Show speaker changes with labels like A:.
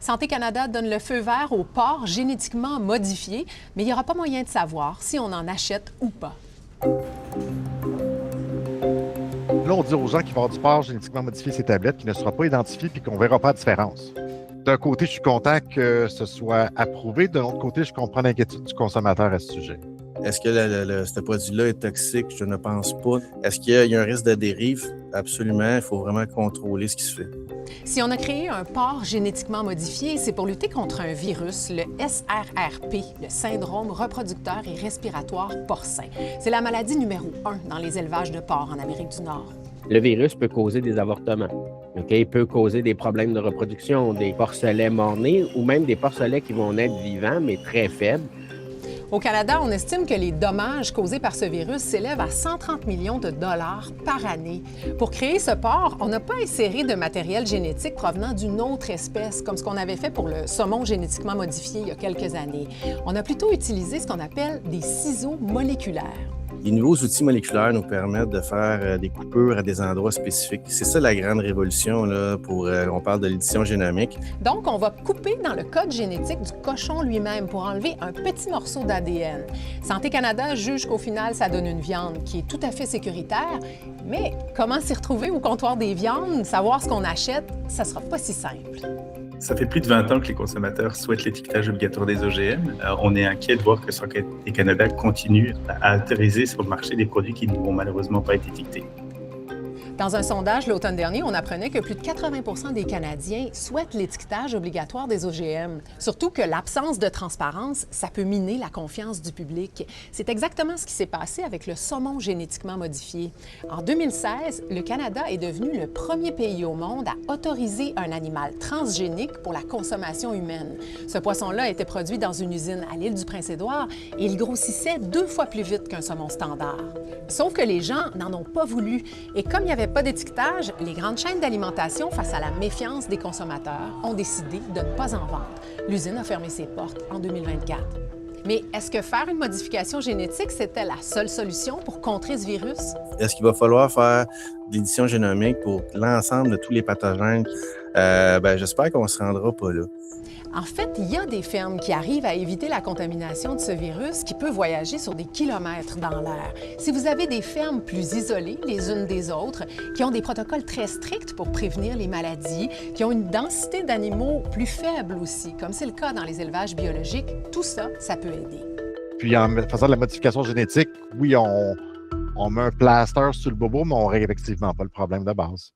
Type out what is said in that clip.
A: Santé Canada donne le feu vert aux porcs génétiquement modifiés, mais il n'y aura pas moyen de savoir si on en achète ou pas.
B: Là, on dit aux gens qu'il va y avoir du porc génétiquement modifié ces tablettes qui ne sera pas identifié puis qu'on ne verra pas la différence. D'un côté, je suis content que ce soit approuvé. De l'autre côté, je comprends l'inquiétude du consommateur à ce sujet.
C: Est-ce que ce produit-là est toxique? Je ne pense pas. Est-ce qu'il y a un risque de dérive? Absolument. Il faut vraiment contrôler ce qui se fait.
A: Si on a créé un porc génétiquement modifié, c'est pour lutter contre un virus, le SRRP, le syndrome reproducteur et respiratoire porcin. C'est la maladie numéro 1 dans les élevages de porcs en Amérique du Nord.
D: Le virus peut causer des avortements. Il peut causer des problèmes de reproduction, des porcelets morts-nés ou même des porcelets qui vont naître vivants, mais très faibles.
A: Au Canada, on estime que les dommages causés par ce virus s'élèvent à 130 millions de dollars par année. Pour créer ce porc, on n'a pas inséré de matériel génétique provenant d'une autre espèce, comme ce qu'on avait fait pour le saumon génétiquement modifié il y a quelques années. On a plutôt utilisé ce qu'on appelle des ciseaux moléculaires.
C: Les nouveaux outils moléculaires nous permettent de faire des coupures à des endroits spécifiques. C'est ça la grande révolution, là, on parle de l'édition génomique.
A: Donc, on va couper dans le code génétique du cochon lui-même pour enlever un petit morceau d'ADN. Santé Canada juge qu'au final, ça donne une viande qui est tout à fait sécuritaire, mais comment s'y retrouver au comptoir des viandes, savoir ce qu'on achète, ça sera pas si simple.
E: Ça fait plus de 20 ans que les consommateurs souhaitent l'étiquetage obligatoire des OGM. On est inquiet de voir que Santé Canada continue à autoriser sur le marché des produits qui ne vont malheureusement pas être étiquetés.
A: Dans un sondage l'automne dernier, on apprenait que plus de 80 des Canadiens souhaitent l'étiquetage obligatoire des OGM. Surtout que l'absence de transparence, ça peut miner la confiance du public. C'est exactement ce qui s'est passé avec le saumon génétiquement modifié. En 2016, le Canada est devenu le premier pays au monde à autoriser un animal transgénique pour la consommation humaine. Ce poisson-là était produit dans une usine à l'île du Prince-Édouard et il grossissait 2 fois plus vite qu'un saumon standard. Sauf que les gens n'en ont pas voulu. Et comme il n'y avait pas d'étiquetage, les grandes chaînes d'alimentation, face à la méfiance des consommateurs, ont décidé de ne pas en vendre. L'usine a fermé ses portes en 2024. Mais est-ce que faire une modification génétique, c'était la seule solution pour contrer ce virus?
C: Est-ce qu'il va falloir faire de l'édition génomique pour l'ensemble de tous les pathogènes? J'espère qu'on ne se rendra pas là.
A: En fait, il y a des fermes qui arrivent à éviter la contamination de ce virus qui peut voyager sur des kilomètres dans l'air. Si vous avez des fermes plus isolées les unes des autres, qui ont des protocoles très stricts pour prévenir les maladies, qui ont une densité d'animaux plus faible aussi, comme c'est le cas dans les élevages biologiques, tout ça, ça peut aider.
B: Puis en faisant de la modification génétique, oui, on met un plaster sur le bobo, mais on ne règle effectivement pas le problème de base.